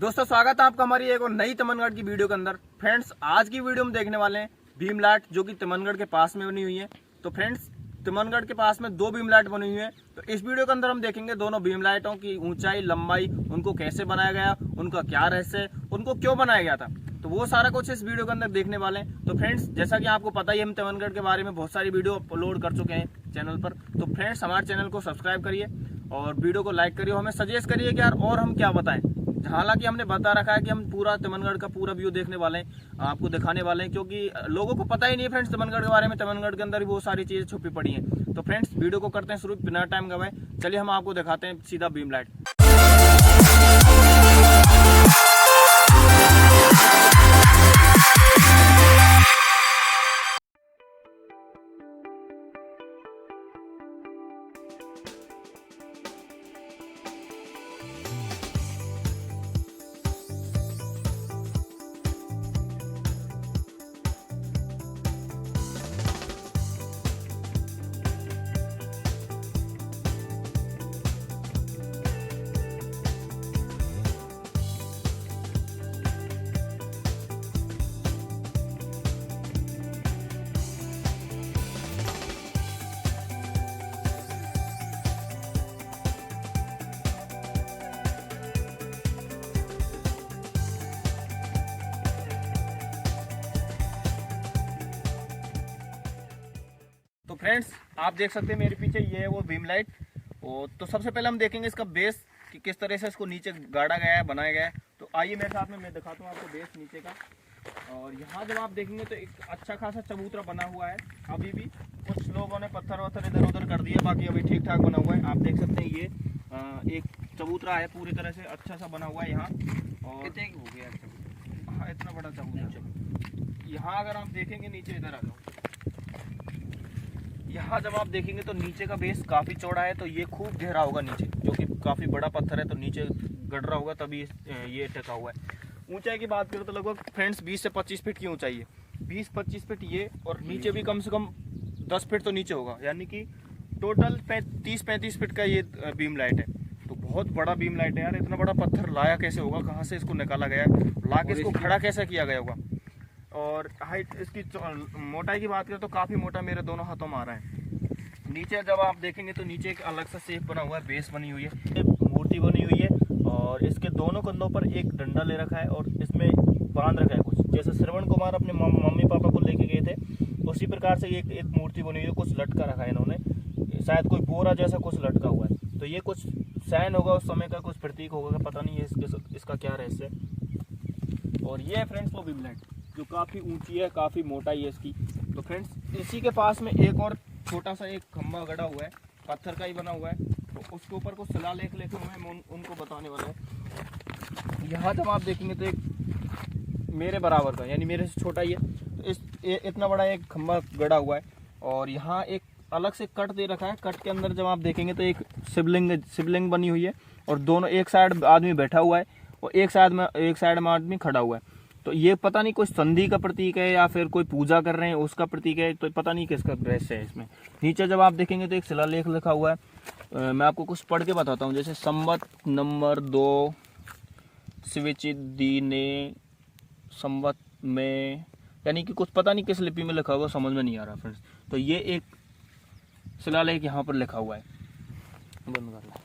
दोस्तों स्वागत है आपका हमारी एक और नई तमनगढ़ की वीडियो के अंदर। फ्रेंड्स आज की वीडियो में देखने वाले हैं भीमलाट जो कि तमनगढ़ के पास में बनी हुई है। तो फ्रेंड्स तमनगढ़ के पास में दो भीमलाट बनी हुई है। तो इस वीडियो के अंदर हम देखेंगे दोनों भीमलाटों की ऊंचाई लंबाई, उनको कैसे बनाया गया, उनका क्या रहस्य है, उनको क्यों बनाया गया था, तो वो सारा कुछ इस वीडियो के अंदर देखने वाले हैं। तो फ्रेंड्स जैसा कि आपको पता ही हम तमनगढ़ के बारे में बहुत सारी वीडियो अपलोड कर चुके हैं चैनल पर। तो फ्रेंड्स हमारे चैनल को सब्सक्राइब करिए और वीडियो को लाइक करिए, हमें सजेस्ट करिए कि यार और हम क्या बताएं। हालांकि हमने बता रखा है कि हम पूरा तमनगढ़ का पूरा व्यू देखने वाले हैं, आपको दिखाने वाले हैं, क्योंकि लोगों को पता ही नहीं है फ्रेंड्स तमनगढ़ के बारे में। तमनगढ़ के अंदर भी बहुत सारी चीजें छुपी पड़ी हैं। तो फ्रेंड्स वीडियो को करते हैं शुरू बिना टाइम गवाए। चलिए हम आपको दिखाते हैं सीधा भीमलाट। तो फ्रेंड्स आप देख सकते हैं मेरे पीछे ये है वो भीमलाट। और तो सबसे पहले हम देखेंगे इसका बेस कि किस तरह से इसको नीचे गाड़ा गया है, बनाया गया है। तो आइए मेरे साथ में, मैं दिखाता हूँ आपको बेस नीचे का। और यहाँ जब आप देखेंगे तो एक अच्छा खासा चबूतरा बना हुआ है। अभी भी कुछ लोगों ने पत्थर वत्थर इधर उधर कर दिया, बाकी अभी ठीक ठाक बना हुआ है। आप देख सकते हैं ये एक चबूतरा है, पूरी तरह से अच्छा सा बना हुआ है यहाँ। और हो गया हाँ, इतना बड़ा चबूतरा। यहाँ अगर आप देखेंगे नीचे, इधर आ जाओ, यहाँ जब आप देखेंगे तो नीचे का बेस काफ़ी चौड़ा है। तो ये खूब गहरा होगा नीचे, जो कि काफ़ी बड़ा पत्थर है, तो नीचे गड़ रहा होगा तभी ये टिका हुआ है। ऊंचाई की बात करें तो लगभग फ्रेंड्स 20 से 25 फीट की ऊंचाई है। 20-25 फीट ये, और नीचे भी कम से कम 10 फीट तो नीचे होगा, यानी कि टोटल 30-35 फीट का ये भीमलाट है। तो बहुत बड़ा भीमलाट है यार। इतना बड़ा पत्थर लाया कैसे होगा, कहाँ से इसको निकाला गया, ला के इसको खड़ा कैसे किया गया होगा। और हाइट इसकी मोटाई की बात करें तो काफ़ी मोटा, मेरे दोनों हाथों में आ रहा है। नीचे जब आप देखेंगे तो नीचे एक अलग सा शेप बना हुआ है, बेस बनी हुई है, मूर्ति बनी हुई है। और इसके दोनों कंधों पर एक डंडा ले रखा है और इसमें बांध रखा है कुछ, जैसे श्रवण कुमार अपने मम्मी पापा को लेके गए थे उसी प्रकार से एक मूर्ति बनी हुई है। कुछ लटका रखा है इन्होंने, शायद कोई बोरा जैसा कुछ लटका हुआ है। तो ये कुछ साइन होगा उस समय का, कुछ प्रतीक होगा, पता नहीं है इसका क्या रहस्य है। और ये है फ्रेंड्स वो भीमलाट जो काफ़ी ऊंची है, काफ़ी मोटाई है इसकी। तो फ्रेंड्स इसी के पास में एक और छोटा सा एक खंभा गड़ा हुआ है, पत्थर का ही बना हुआ है। तो उसके ऊपर कुछ शिलालेख लिखे हुए हैं, उनको बताने वाले हैं। यहाँ जब आप देखेंगे तो एक मेरे बराबर का, यानी मेरे से छोटा ही है, तो इतना बड़ा एक खंभा गड़ा हुआ है। और यहाँ एक अलग से कट दे रखा है। कट के अंदर जब आप देखेंगे तो एक शिवलिंग बनी हुई है। और दोनों, एक साइड आदमी बैठा हुआ है और एक साइड में आदमी खड़ा हुआ है। तो ये पता नहीं कोई संधि का प्रतीक है या फिर कोई पूजा कर रहे हैं उसका प्रतीक है, तो पता नहीं किसका रहस्य है इसमें। नीचे जब आप देखेंगे तो एक शिलालेख लिखा हुआ है। मैं आपको कुछ पढ़ के बताता हूँ, जैसे संवत नंबर 2 स्विचिदीने संवत में, यानी कि कुछ पता नहीं किस लिपि में लिखा हुआ, समझ में नहीं आ रहा फ्रेंड्स। तो ये एक शिलालेख यहाँ पर लिखा हुआ है। बंद कर लो।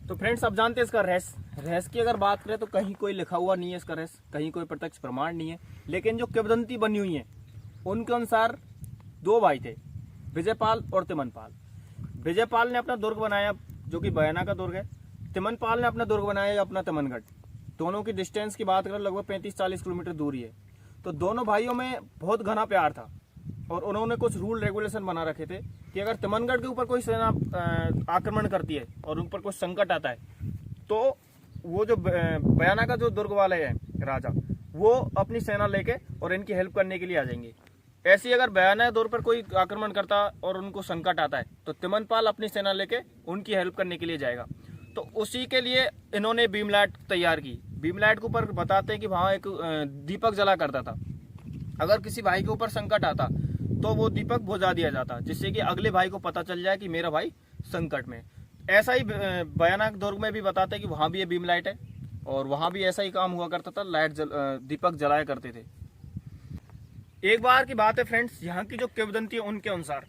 तो फ्रेंड्स आप जानते हैं इसका रहस्य की अगर बात करें तो कहीं कोई लिखा हुआ नहीं है इसका रहस्य, कहीं कोई प्रत्यक्ष प्रमाण नहीं है। लेकिन जो किंवदंती बनी हुई है उनके अनुसार दो भाई थे, विजयपाल और तिमनपाल। विजयपाल ने अपना दुर्ग बनाया जो कि बयाना का दुर्ग है, तिमनपाल ने अपना दुर्ग बनाया अपना तमनगढ़। दोनों की डिस्टेंस की बात करें लगभग 35-40 किलोमीटर दूरी है। तो दोनों भाइयों में बहुत घना प्यार था और उन्होंने कुछ रूल रेगुलेशन बना रखे थे कि अगर तमनगढ़ के ऊपर कोई सेना आक्रमण करती है और उन पर कोई संकट आता है तो वो जो बयाना का जो दुर्ग वाले हैं राजा, वो अपनी सेना लेके और इनकी हेल्प करने के लिए आ जाएंगे। ऐसे ही अगर बयाना दुर्ग पर कोई आक्रमण करता और उनको संकट आता है तो तिमनपाल अपनी सेना लेके उनकी हेल्प करने के लिए जाएगा। तो उसी के लिए इन्होंने भीमलाट तैयार की। भीमलाट के ऊपर बताते हैं कि वहाँ एक दीपक जला करता था। अगर किसी भाई के ऊपर संकट आता तो वो दीपक बुझा दिया जाता, जिससे कि अगले भाई को पता चल जाए कि मेरा भाई संकट में। ऐसा ही बयाना दुर्ग में भी बताते हैं कि वहाँ भी ये भीमलाट है। और वहाँ भी ऐसा ही काम हुआ करता था, दीपक जलाया करते थे। एक बार की बात है फ्रेंड्स, यहाँ की जो किंवदंती है उनके अनुसार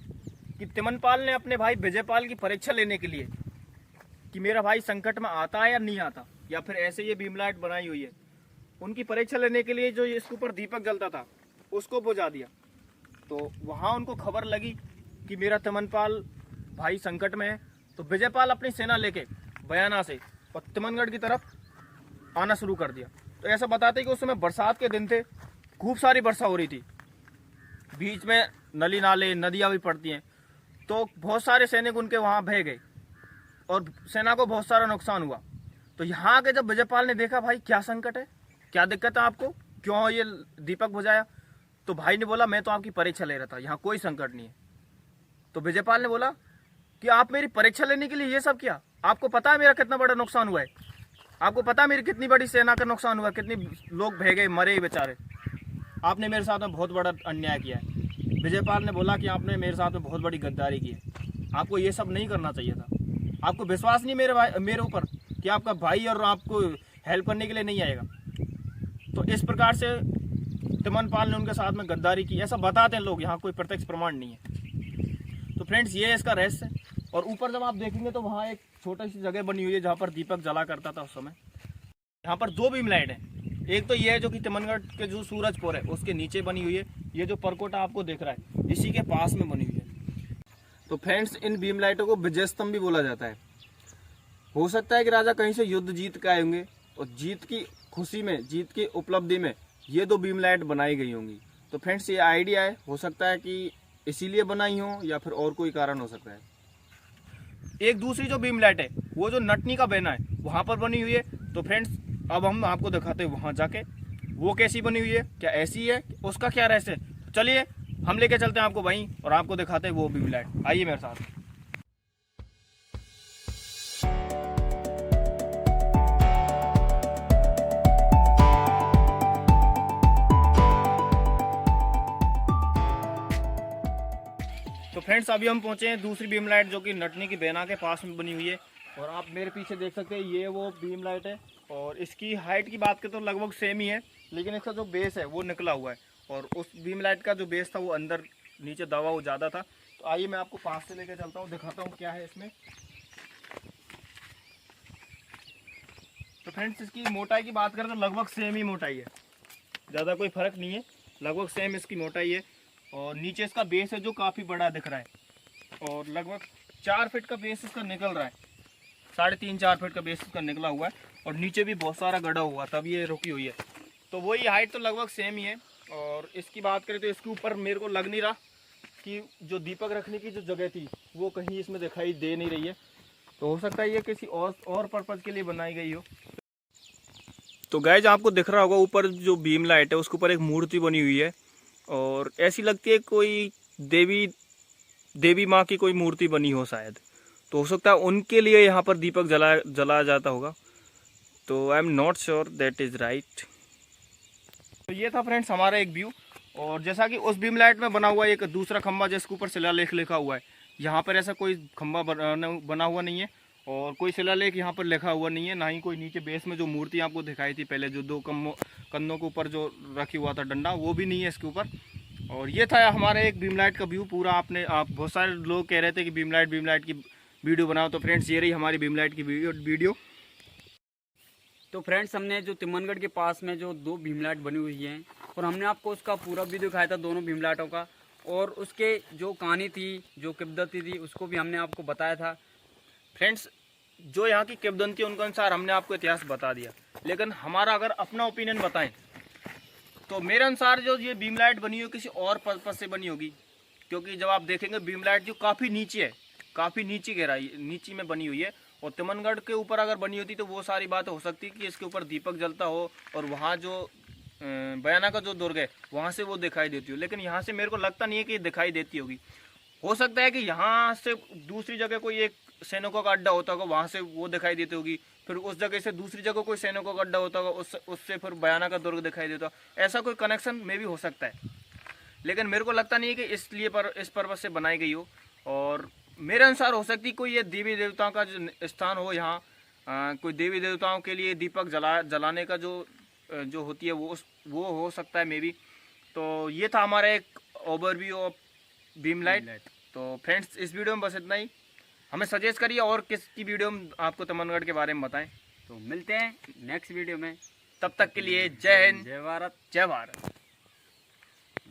कि तिमनपाल ने अपने भाई विजयपाल की परीक्षा लेने के लिए कि मेरा भाई संकट में आता है या नहीं आता, या फिर ऐसे ये बीम लाइट बनाई हुई है, उनकी परीक्षा लेने के लिए जो इसके ऊपर दीपक जलता था उसको बुझा दिया। तो वहाँ उनको खबर लगी कि मेरा तिमनपाल भाई संकट में है, तो विजयपाल अपनी सेना लेके बयाना से और तिमनगढ़ की तरफ आना शुरू कर दिया। तो ऐसा बताते कि उस समय बरसात के दिन थे, खूब सारी वर्षा हो रही थी, बीच में नली नाले नदियाँ भी पड़ती हैं, तो बहुत सारे सैनिक उनके वहाँ बह गए और सेना को बहुत सारा नुकसान हुआ। तो यहाँ के जब विजयपाल ने देखा भाई क्या संकट है, क्या दिक्कत है आपको, क्यों ये दीपक बुझाया, तो भाई ने बोला मैं तो आपकी परीक्षा ले रहा था, यहाँ कोई संकट नहीं है। तो विजयपाल ने बोला कि आप मेरी परीक्षा लेने के लिए ये सब किया, आपको पता है मेरा कितना बड़ा नुकसान हुआ है, आपको पता है मेरी कितनी बड़ी सेना का नुकसान हुआ, कितने लोग बह गए, मरे बेचारे, आपने मेरे साथ में बहुत बड़ा अन्याय किया है। विजयपाल ने बोला कि आपने मेरे साथ में बहुत बड़ी गद्दारी की है, आपको ये सब नहीं करना चाहिए था, आपको विश्वास नहीं मेरे ऊपर कि आपका भाई और आपको हेल्प करने के लिए नहीं आएगा। तो इस प्रकार से तिमनपाल ने उनके साथ में गद्दारी की, ऐसा बताते हैं लोग, यहाँ कोई प्रत्यक्ष प्रमाण नहीं है। तो फ्रेंड्स ये है इसका रहस्य। और ऊपर जब आप देखेंगे तो वहाँ एक छोटी सी जगह बनी हुई है जहाँ पर दीपक जला करता था उस समय। यहाँ पर दो बीम लाइट है, एक तो ये है जो कि तिमनगढ़ के जो सूरजपुर है उसके नीचे बनी हुई है, ये जो परकोटा आपको दिख रहा है इसी के पास में बनी हुई है। तो फ्रेंड्स इन बीम लाइटों को विजय स्तंभ भी बोला जाता है। हो सकता है कि राजा कहीं से युद्ध जीत के आए होंगे और जीत की खुशी में, जीत की उपलब्धि में ये दो बीम लाइट बनाई गई होंगी। तो फ्रेंड्स ये आइडिया है, हो सकता है कि इसीलिए बनाई हो या फिर और कोई कारण हो सकता है। एक दूसरी जो बीम लाइट है वो जो नटनी का बेना है वहाँ पर बनी हुई है। तो फ्रेंड्स अब हम आपको दिखाते हैं वहाँ जाके वो कैसी बनी हुई है, क्या ऐसी है, उसका क्या रहस्य है। चलिए हम लेके चलते हैं आपको वहीं और आपको दिखाते हैं वो बीम लाइट, आइए मेरे साथ। तो फ्रेंड्स अभी हम पहुंचे हैं दूसरी बीम लाइट जो कि नटनी की बेना के पास में बनी हुई है, और आप मेरे पीछे देख सकते हैं ये वो बीम लाइट है। और इसकी हाइट की बात करें तो लगभग सेम ही है, लेकिन इसका जो बेस है वो निकला हुआ है और उस बीम लाइट का जो बेस था वो अंदर नीचे दबा वो ज़्यादा था। तो आइए मैं आपको पास से लेकर चलता हूँ, दिखाता हूँ क्या है इसमें। तो फ्रेंड्स इसकी मोटाई की बात करें तो लगभग सेम ही मोटाई है, ज़्यादा कोई फ़र्क नहीं है, लगभग सेम इसकी मोटाई है। और नीचे इसका बेस है जो काफ़ी बड़ा दिख रहा है और लगभग 4 फीट का बेस इसका निकल रहा है, 3.5-4 फीट का बेस इसका निकला हुआ है और नीचे भी बहुत सारा गड़ा हुआ तब ये रुकी हुई है। तो वही हाइट तो लगभग सेम ही है। और इसकी बात करें तो इसके ऊपर मेरे को लग नहीं रहा कि जो दीपक रखने की जो जगह थी वो कहीं इसमें दिखाई दे नहीं रही है, तो हो सकता है ये किसी और पर्पज़ के लिए बनाई गई हो। तो गाइस आपको दिख रहा होगा ऊपर जो बीम लाइट है उसके ऊपर एक मूर्ति बनी हुई है और ऐसी लगती है कोई देवी माँ की कोई मूर्ति बनी हो शायद, तो हो सकता है उनके लिए यहाँ पर दीपक जलाया जाता होगा। तो I am not sure that is right. तो ये था फ्रेंड्स हमारा एक व्यू, और जैसा कि उस बीम लाइट में बना हुआ एक दूसरा खंबा जिसके ऊपर शिलालेख लिखा हुआ है, यहाँ पर ऐसा कोई खंबा बना हुआ नहीं है और कोई शिलालेख यहाँ पर लिखा हुआ नहीं है, ना ही कोई नीचे बेस में जो मूर्ति आपको दिखाई थी पहले जो 2 कंधों के ऊपर जो रखी हुआ था डंडा, वो भी नहीं है इसके ऊपर। और ये था हमारा एक बीम लाइट का व्यू पूरा। आप बहुत सारे लोग कह रहे थे कि बीम लाइट की वीडियो बनाओ, तो फ्रेंड्स ये रही हमारी बीम लाइट की वीडियो। तो फ्रेंड्स हमने जो तिमनगढ़ के पास में जो 2 भीम लाइट बनी हुई हैं और हमने आपको उसका पूरा वीडियो दिखाया था दोनों भीम लाइटों का, और उसके जो कहानी थी, जो किंवदंती थी, उसको भी हमने आपको बताया था। फ्रेंड्स जो यहाँ की किंवदंती उनके अनुसार हमने आपको इतिहास बता दिया, लेकिन हमारा अगर अपना ओपिनियन बताएं तो मेरे अनुसार जो ये बीम लाइट बनी हो किसी और पर्पज से बनी होगी, क्योंकि जब आप देखेंगे बीम लाइट जो काफ़ी नीचे है, काफ़ी नीची गहराई नीची में बनी हुई है, और तिमनगढ़ के ऊपर अगर बनी होती तो वो सारी बात हो सकती कि इसके ऊपर दीपक जलता हो और वहाँ जो बयाना का जो दुर्ग है वहाँ से वो दिखाई देती हो, लेकिन यहाँ से मेरे को लगता नहीं है कि दिखाई देती होगी। हो सकता है कि यहाँ से दूसरी जगह कोई एक सैनिकों का अड्डा होता होगा, वहाँ से वो दिखाई देती होगी, फिर उस जगह से दूसरी जगह कोई सैनिकों का अड्डा होता होगा, उससे फिर बयाना का दुर्ग दिखाई देता, ऐसा कोई कनेक्शन में भी हो सकता है, लेकिन मेरे को लगता नहीं है कि इस पर्पज से बनाई गई हो। और मेरे अनुसार हो सकती कोई ये देवी देवताओं का जो स्थान हो यहाँ, कोई देवी देवताओं के लिए दीपक जलाने का जो होती है वो हो सकता है मे बी। तो ये था हमारा एक ओवरव्यू ऑफ बीम लाइट। तो फ्रेंड्स इस वीडियो में बस इतना ही। हमें सजेस्ट करिए और किसकी वीडियो में आपको तिमनगढ़ के बारे में बताएं। तो मिलते हैं नेक्स्ट वीडियो में, तब तक के लिए जय हिंद, जय भारत। जय भारत।